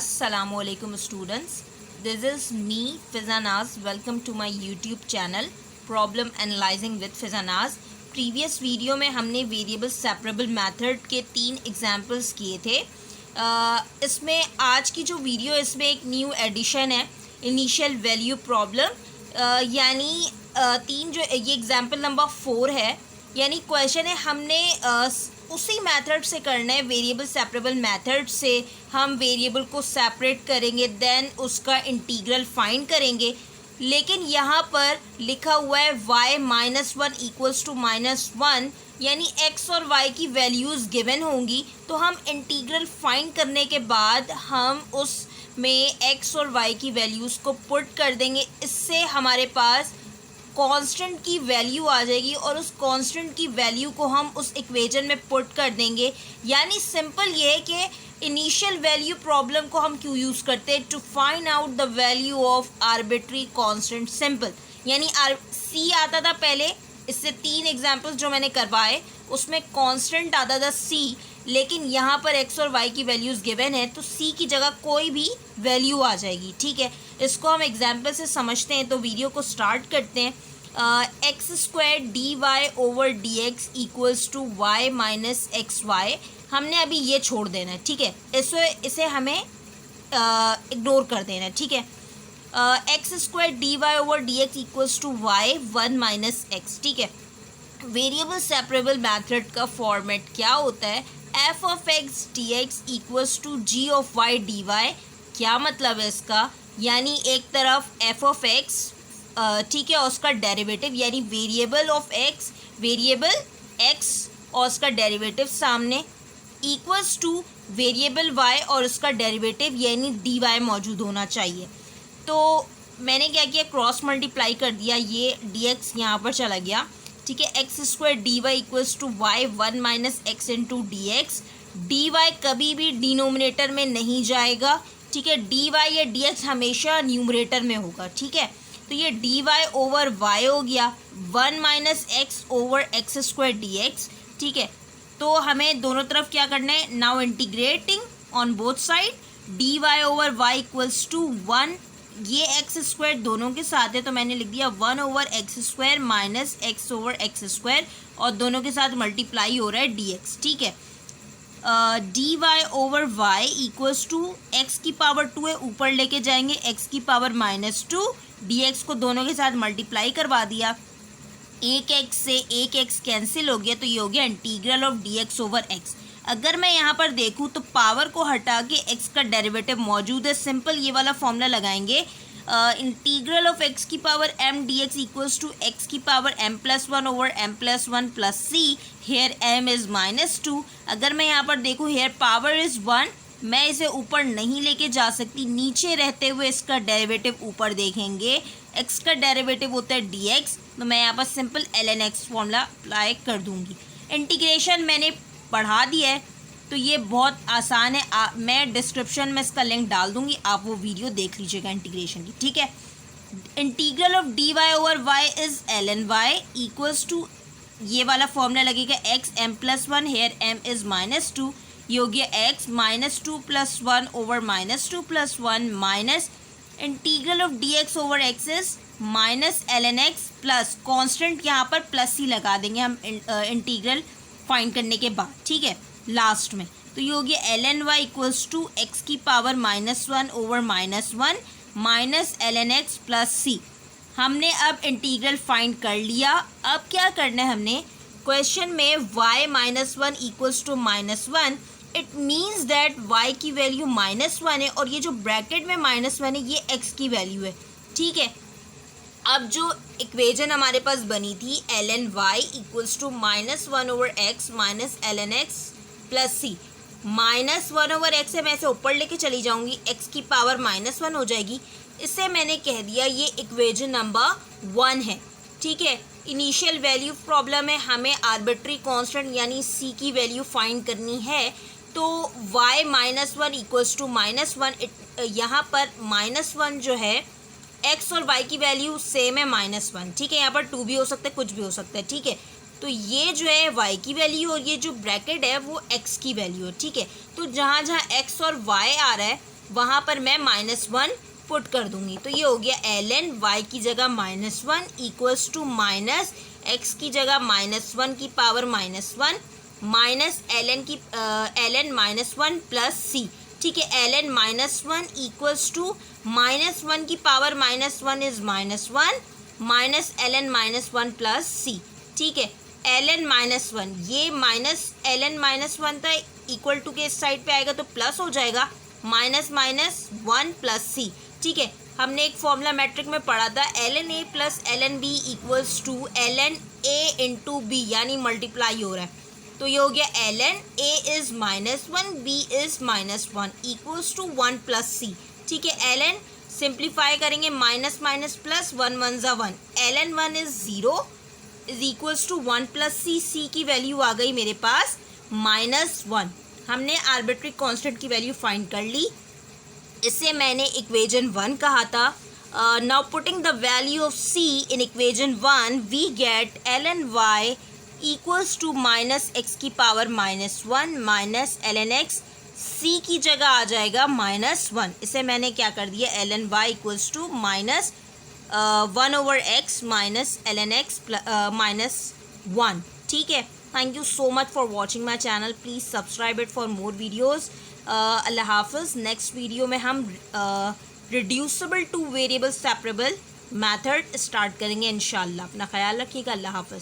Assalamualaikum students. This is me Fizanaz. Welcome to my YouTube channel Problem Analyzing with Fizanaz. Previous video में हमने variable separable method के 3 examples किए थे. इसमें आज की जो वीडियो इसमें एक न्यू एडिशन है, इनिशियल वैल्यू प्रॉब्लम. यानी जो ये एग्जाम्पल नंबर 4 है. यानी क्वेश्चन है हमने उसी मेथड से करना है, वेरिएबल सेपरेबल मेथड से हम वेरिएबल को सेपरेट करेंगे, देन उसका इंटीग्रल फाइंड करेंगे. लेकिन यहाँ पर लिखा हुआ है y -1 इक्वल्स टू -1, यानी x और y की वैल्यूज़ गिवन होंगी. तो हम इंटीग्रल फाइंड करने के बाद हम उसमें x और y की वैल्यूज़ को पुट कर देंगे. इससे हमारे पास कांस्टेंट की वैल्यू आ जाएगी और उस कांस्टेंट की वैल्यू को हम उस इक्वेशन में पुट कर देंगे. यानी सिंपल ये है कि इनिशियल वैल्यू प्रॉब्लम को हम क्यों यूज़ करते हैं, to find out the value of arbitrary constant. Simple. यानी c आता था पहले, इससे 3 एग्जांपल्स जो मैंने करवाए उसमें कांस्टेंट आता था c, लेकिन यहाँ पर x और y की वैल्यूज़ गिवन है तो c की जगह कोई भी वैल्यू आ जाएगी. ठीक है, इसको हम एग्जाम्पल से समझते हैं. तो वीडियो को स्टार्ट करते हैं. x² dy/dx equals to y minus xy. हमने अभी ये छोड़ देना है. ठीक है, इसे हमें इग्नोर कर देना है. ठीक है, x² dy/dx equals to y 1 minus x. ठीक है, वेरिएबल सेपरेबल मेथड का फॉर्मेट क्या होता है, f of x dx equals to g of y dy. क्या मतलब है इसका, यानी एक तरफ f ऑफ x, ठीक है, और उसका डेरिवेटिव यानी variable of x, variable x और उसका डेरिवेटिव सामने, इक्वल्स टू वेरिएबल y और उसका डेरिवेटिव यानी dy मौजूद होना चाहिए. तो मैंने क्या किया, क्रॉस मल्टीप्लाई कर दिया, ये dx यहाँ पर चला गया. ठीक है, x² dy equals to y 1 minus x into dx. dy कभी भी डिनोमिनेटर में नहीं जाएगा. ठीक है, dy या dx हमेशा न्यूमरेटर में होगा. ठीक है, तो ये dy ओवर y हो गया 1 minus x over x² dx. ठीक है, तो हमें दोनों तरफ क्या करना है, now integrating on both side. dy over y equals to 1, ये x² दोनों के साथ है तो मैंने लिख दिया 1 over x² minus x over x², और दोनों के साथ मल्टीप्लाई हो रहा है dx. ठीक है, dy over y equals to x की पावर 2 है, ऊपर लेके जाएंगे x की पावर -2, dx को दोनों के साथ मल्टीप्लाई करवा दिया. एक x से एक x कैंसिल हो गया, तो ये हो गया integral of dx over x. अगर मैं यहाँ पर देखूँ तो पावर को हटा के x का डेरिवेटिव मौजूद है. सिंपल ये वाला फॉर्मूला लगाएंगे, इंटीग्रल ऑफ x की power m dx equals to x की power m+1 over m+1 plus c. Here m is -2. अगर मैं यहाँ पर देखूँ, हेयर पावर इज़ 1, मैं इसे ऊपर नहीं लेके जा सकती, नीचे रहते हुए इसका डेरिवेटिव ऊपर देखेंगे. x का डेरिवेटिव होता है dx, तो मैं यहाँ पर simple ln x formula apply कर दूँगी. इंटीग्रेशन मैंने पढ़ा दिया है तो ये बहुत आसान है. मैं डिस्क्रिप्शन में इसका लिंक डाल दूँगी, आप वो वीडियो देख लीजिएगा इंटीग्रेशन की. ठीक है, integral of dy over y is ln y equals to, ये वाला फॉर्मूला लगेगा x m+1, hair m is -2, ये हो गया x -2 plus 1 over -2 plus 1 minus integral of dx over x is minus ln x plus constant, यहाँ पर plus ही लगा देंगे हम इंटीग्रल फाइंड करने के बाद. ठीक है, लास्ट में तो ये हो गया ln y equals to x की power -1 over -1 minus ln x plus c. हमने अब इंटीग्रल फाइंड कर लिया. अब क्या करना है हमने, क्वेश्चन में y -1 equals to -1, it means that y की वैल्यू -1 है और ये जो ब्रैकेट में -1 है ये x की वैल्यू है. ठीक है, अब जो इक्वेशन हमारे पास बनी थी ln y equals to -1 over x minus ln x plus c. -1 over x है, मैं इसे ऊपर लेके चली जाऊंगी, x की पावर -1 हो जाएगी. इससे मैंने कह दिया ये इक्वेशन नंबर 1 है. ठीक है, इनिशियल वैल्यू प्रॉब्लम है, हमें आर्बिट्री कांस्टेंट यानी c की वैल्यू फाइंड करनी है. तो y -1 इक्वल्स टू -1, यहाँ पर -1 जो है x और y की वैल्यू सेम है -1. ठीक है, यहाँ पर 2 भी हो सकता है, कुछ भी हो सकता है. ठीक है, तो ये जो है y की वैल्यू और ये जो ब्रैकेट है वो x की वैल्यू है. ठीक है, तो जहाँ जहाँ x और y आ रहा है वहाँ पर मैं -1 पुट कर दूंगी। तो ये हो गया ln y की जगह -1 इक्वल्स टू माइनस x की जगह -1 की power -1 minus ln -1 plus c। ठीक है, ln -1 इक्वल्स टू -1 की power -1 is -1 minus ln -1 plus c। ठीक है, ln -1 ये माइनस ln -1 था, इक्वल टू के इस साइड पे आएगा तो प्लस हो जाएगा, -1 प्लस c। ठीक है, हमने एक फॉर्मूला मैट्रिक में पढ़ा था ln a plus ln b equals to ln a into B, यानी मल्टीप्लाई हो रहा है। तो ये हो गया ln a is -1 b is -1 equals to 1 plus c। ठीक है, ln सिंप्लीफाई करेंगे, माइनस माइनस प्लस 1 1 ज़ा 1, ln 1 is 0 is equals to 1 plus c। c की वैल्यू आ गई मेरे पास -1। हमने आर्बिट्री कांस्टेंट की वैल्यू फाइंड कर ली, इसे मैंने इक्वेशन 1 कहा था। Now putting the value of c in equation 1 we get ln y equals to minus x की power -1 minus ln x, c की जगह आ जाएगा -1। इसे मैंने क्या कर दिया, ln y equals to -1/x minus ln x -1। ठीक है, thank you so much for watching my channel, please subscribe it for more videos. अल्लाह हाफ़िज़। नेक्स्ट वीडियो में हम reducible to variable separable method start करेंगे इंशाल्लाह। अपना ख्याल रखिएगा, अल्लाह हाफ़िज़।